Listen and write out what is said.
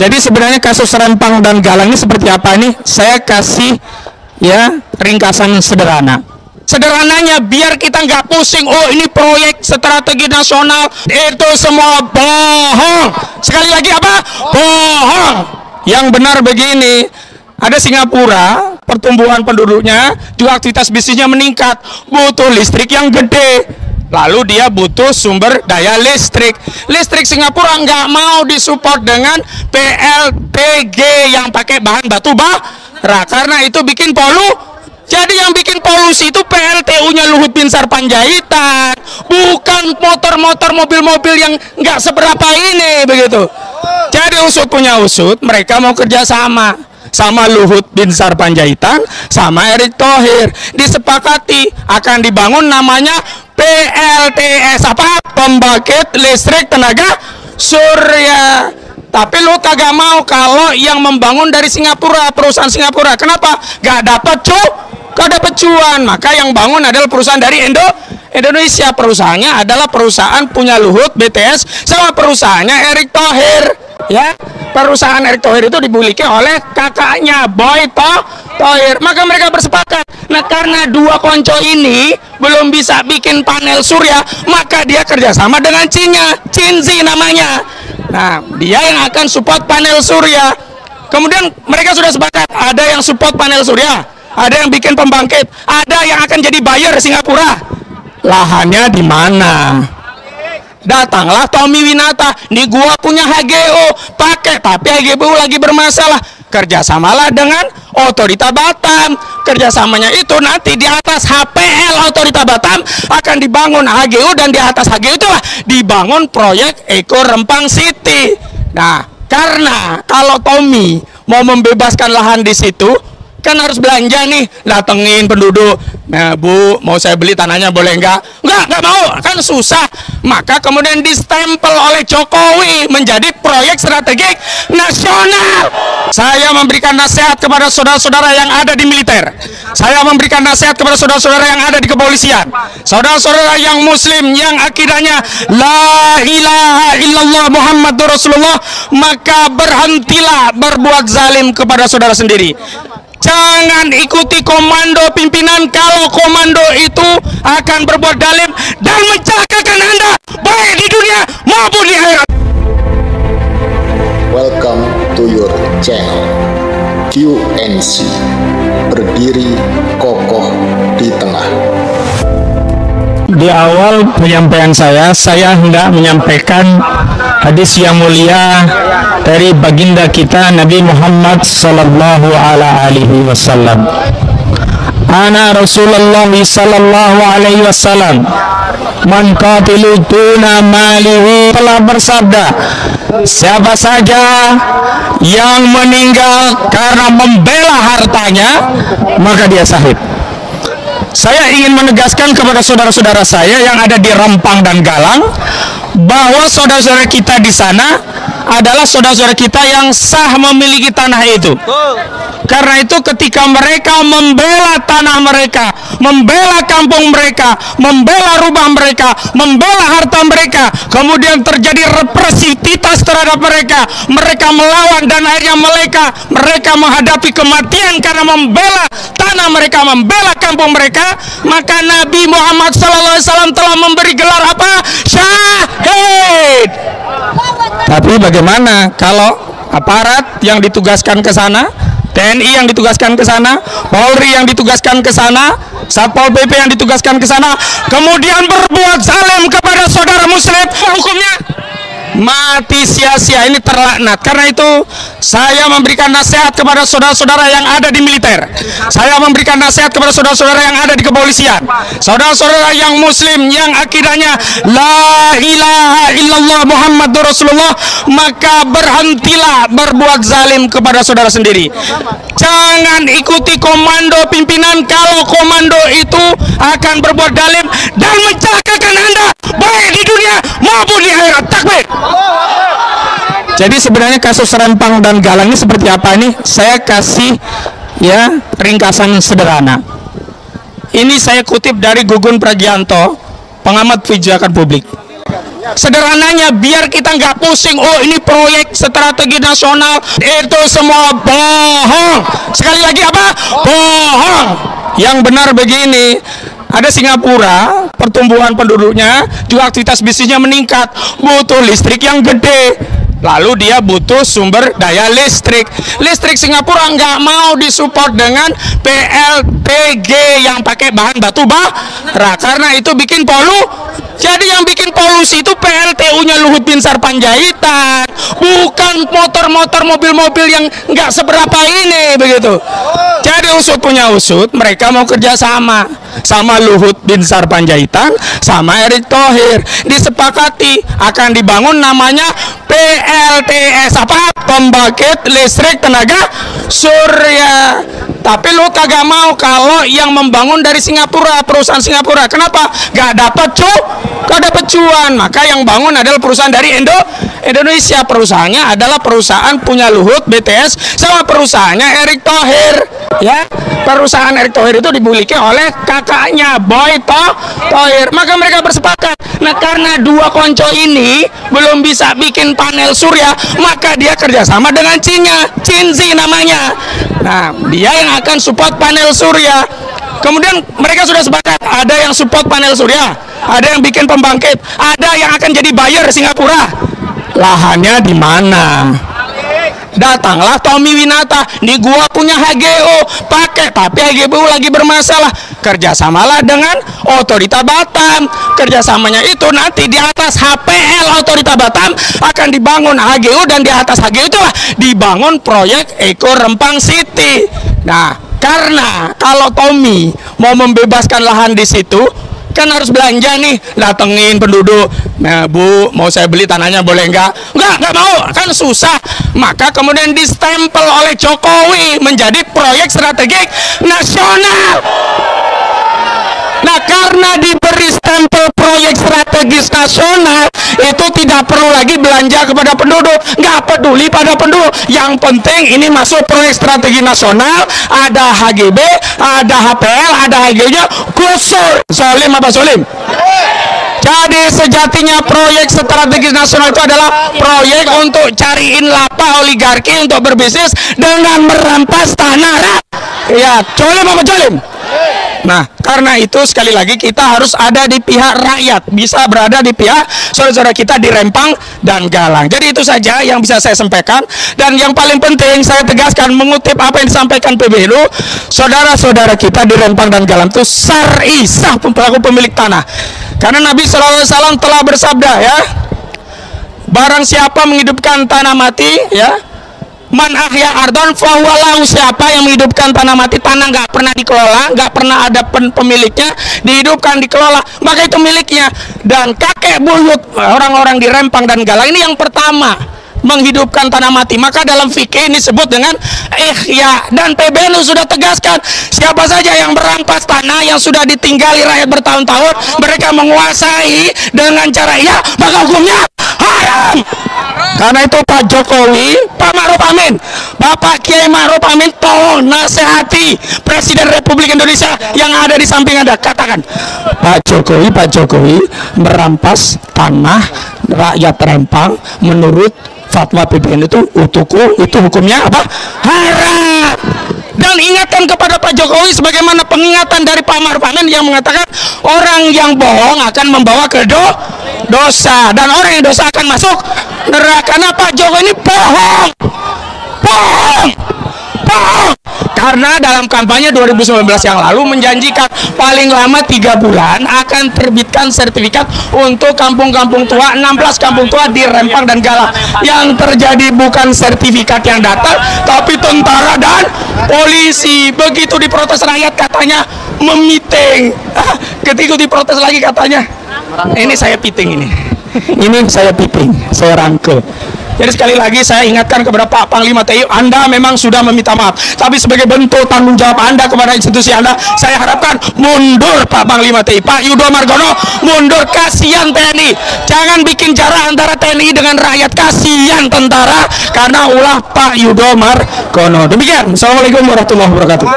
Jadi sebenarnya kasus Rempang dan Galang ini seperti apa nih? Saya kasih ya ringkasan sederhana. Sederhananya biar kita nggak pusing, oh ini proyek strategi nasional, itu semua bohong. Sekali lagi apa? Bohong. Yang benar begini, ada Singapura, pertumbuhan penduduknya, juga aktivitas bisnisnya meningkat, butuh listrik yang gede. Lalu dia butuh sumber daya listrik. Listrik Singapura nggak mau disupport dengan PLTG yang pakai bahan batu bara, karena itu bikin Jadi yang bikin polusi itu PLTU-nya Luhut Binsar Panjaitan, bukan motor-motor, mobil-mobil yang nggak seberapa ini begitu. Jadi usut punya usut, mereka mau kerjasama sama Luhut Binsar Panjaitan, sama Erick Thohir, disepakati akan dibangun namanya PLTS, apa? Pembangkit listrik tenaga surya. Tapi lu kagak mau kalau yang membangun dari Singapura, perusahaan Singapura. Kenapa? Gak dapat cuan. Maka yang bangun adalah perusahaan dari Indonesia. Perusahaannya adalah perusahaan punya Luhut, BTS, sama perusahaannya Erick Thohir. Ya, perusahaan Erick Thohir itu dimiliki oleh kakaknya Boy Thohir. Maka mereka bersepakat. Nah, karena dua konco ini belum bisa bikin panel surya, maka dia kerjasama dengan Cinzi namanya. Nah, dia yang akan support panel surya. Kemudian mereka sudah sepakat, ada yang support panel surya, ada yang bikin pembangkit, ada yang akan jadi buyer Singapura. Lahannya di mana? Datanglah Tommy Winata, nih gua punya HGO, pakai, tapi HGO lagi bermasalah. Kerjasamalah dengan Otorita Batam. Kerjasamanya itu nanti di atas HPL Otorita Batam akan dibangun HGU, dan di atas HGU itulah dibangun proyek Eko Rempang City. Nah, karena kalau Tommy mau membebaskan lahan di situ, kan harus belanja nih, datengin penduduk. Nah, Bu, mau saya beli tanahnya boleh nggak? Nggak mau, kan susah. Maka kemudian distempel oleh Jokowi menjadi proyek strategik nasional. Saya memberikan nasihat kepada saudara-saudara yang ada di militer. Saya memberikan nasihat kepada saudara-saudara yang ada di kepolisian. Saudara-saudara yang muslim, yang akidahnya La ilaha illallah Muhammadur Rasulullah, maka berhentilah berbuat zalim kepada saudara sendiri. Jangan ikuti komando pimpinan kalau komando itu akan berbuat zalim dan mencelakakan Anda baik di dunia maupun di akhirat. Welcome to your channel QNC, berdiri kokoh di tengah. Di awal penyampaian saya hendak menyampaikan hadis yang mulia dari baginda kita Nabi Muhammad sallallahu alaihi wasallam. Ana Rasulullah sallallahu alaihi wasallam man qatilu duna malihi, telah bersabda, siapa saja yang meninggal karena membela hartanya, maka dia syahid. Saya ingin menegaskan kepada saudara-saudara saya yang ada di Rempang dan Galang bahwa saudara-saudara kita di sana adalah saudara-saudara kita yang sah memiliki tanah itu. Karena itu ketika mereka membela tanah mereka, membela kampung mereka, membela rumah mereka, membela harta mereka, kemudian terjadi represivitas terhadap mereka, mereka melawan dan akhirnya mereka menghadapi kematian karena membela tanah mereka, membela kampung mereka, maka Nabi Muhammad SAW telah memberi gelar apa? Syahid. Tapi bagaimana kalau aparat yang ditugaskan ke sana, TNI yang ditugaskan ke sana, Polri yang ditugaskan ke sana, Satpol PP yang ditugaskan ke sana, kemudian berbuat zalim kepada saudara muslim, hukumnya mati sia-sia, ini terlaknat. Karena itu saya memberikan nasihat kepada saudara-saudara yang ada di militer. Saya memberikan nasihat kepada saudara-saudara yang ada di kepolisian. Saudara-saudara yang muslim, yang akidahnya La ilaha illallah Muhammadur Rasulullah, maka berhentilah berbuat zalim kepada saudara sendiri. Jangan ikuti komando pimpinan kalau komando itu akan berbuat zalim dan mencelakakan Anda baik di dunia maupun di akhirat. Takbir. Jadi sebenarnya kasus Rempang dan Galang ini seperti apa nih? Saya kasih ya ringkasan sederhana. Ini saya kutip dari Gugun Pragianto, pengamat kebijakan publik. Sederhananya biar kita nggak pusing, oh ini proyek strategi nasional, itu semua bohong. Sekali lagi apa? Bohong. Yang benar begini, ada Singapura, pertumbuhan penduduknya, juga aktivitas bisnisnya meningkat, butuh listrik yang gede. Lalu dia butuh sumber daya listrik. Listrik Singapura nggak mau disupport dengan PLTG yang pakai bahan batu bara, karena itu bikin Jadi yang bikin polusi itu PLTU-nya Luhut Binsar Panjaitan, bukan motor-motor, mobil-mobil yang nggak seberapa ini begitu. Jadi usut punya usut, mereka mau kerjasama sama Luhut Binsar Panjaitan, sama Erick Thohir. Disepakati akan dibangun namanya PLTS, apa? Pembangkit listrik tenaga surya. Tapi lu kagak mau kalau yang membangun dari Singapura, perusahaan Singapura. Kenapa? Gak dapat cuan. Maka yang bangun adalah perusahaan dari Indonesia. Perusahaannya adalah perusahaan punya Luhut, BTS, sama perusahaannya Erick Thohir. Ya, perusahaan Erick Thohir itu dimiliki oleh kakaknya Boy Thohir. Maka mereka bersepakat. Nah, karena dua konco ini belum bisa bikin panel surya, maka dia kerjasama dengan Cinzi namanya. Nah, dia yang akan support panel surya. Kemudian mereka sudah sepakat, ada yang support panel surya, ada yang bikin pembangkit, ada yang akan jadi buyer Singapura. Lahannya di mana? Datanglah Tommy Winata, nih gua punya HGO, pakai, tapi HGO lagi bermasalah. Kerjasamalah dengan Otorita Batam. Kerjasamanya itu nanti di atas HPL Otorita Batam akan dibangun HGO, dan di atas HGO itulah dibangun proyek Eko Rempang City. Nah, karena kalau Tommy mau membebaskan lahan di situ, kan harus belanja nih, datengin penduduk. Nah, Bu, mau saya beli tanahnya boleh nggak? Nggak mau, kan susah. Maka kemudian distempel oleh Jokowi menjadi proyek strategik nasional. Nah, karena diberi stempel proyek strategis nasional, itu tidak perlu lagi belanja kepada penduduk, nggak peduli pada penduduk. Yang penting ini masuk proyek strategi nasional, ada HGB, ada HPL, ada HG-nya, gusur. Solim apa Solim? Jadi sejatinya proyek strategis nasional itu adalah proyek untuk cariin lapa oligarki untuk berbisnis dengan merampas tanah rakyat. Ya, Solim apa Solim? Nah, karena itu sekali lagi kita harus ada di pihak rakyat, bisa berada di pihak saudara-saudara kita di Rempang dan Galang. Jadi itu saja yang bisa saya sampaikan. Dan yang paling penting saya tegaskan, mengutip apa yang disampaikan PBNU, saudara-saudara kita di Rempang dan Galang itu syar'i, sah pelaku pemilik tanah. Karena Nabi SAW telah bersabda, ya, barang siapa menghidupkan tanah mati, ya, man ahya ardon fahuwalahu, siapa yang menghidupkan tanah mati, tanah nggak pernah dikelola, nggak pernah ada pemiliknya, dihidupkan, dikelola, maka itu miliknya. Dan kakek buyut orang-orang di Rempang dan Galang ini yang pertama menghidupkan tanah mati. Maka dalam fikih ini disebut dengan ihya. Dan PBNU sudah tegaskan, siapa saja yang berampas tanah yang sudah ditinggali rakyat bertahun-tahun, mereka menguasai dengan cara ihya, maka hukumnya haram. Karena itu Pak Jokowi, Pak Ma'ruf Amin, Bapak Kiai Ma'ruf Amin, tolong nasihati Presiden Republik Indonesia yang ada di samping Anda. Katakan, Pak Jokowi merampas tanah rakyat Rempang menurut fatwa PBN itu utuku, itu hukumnya apa? Haram. Dan ingatkan kepada Pak Jokowi sebagaimana pengingatan dari Pak Ma'ruf Amin yang mengatakan orang yang bohong akan membawa ke dosa, dan orang yang dosa akan masuk neraka. Nah, Pak Jokowi ini bohong. Karena dalam kampanye 2019 yang lalu menjanjikan paling lama 3 bulan akan terbitkan sertifikat untuk kampung-kampung tua, 16 kampung tua di Rempang dan Galang. Yang terjadi bukan sertifikat yang datang, tapi tentara dan polisi. Begitu diprotes rakyat katanya memiting. Ketika diprotes lagi katanya, ini saya piting ini. Ini saya piting, saya rangkul. Jadi sekali lagi saya ingatkan kepada Pak Panglima TNI, Anda memang sudah meminta maaf, tapi sebagai bentuk tanggung jawab Anda kepada institusi Anda, saya harapkan mundur Pak Panglima TNI, Pak Yudo Margono, mundur. Kasihan TNI, jangan bikin jarak antara TNI dengan rakyat, kasihan tentara, karena ulah Pak Yudo Margono. Demikian, Assalamualaikum warahmatullahi wabarakatuh.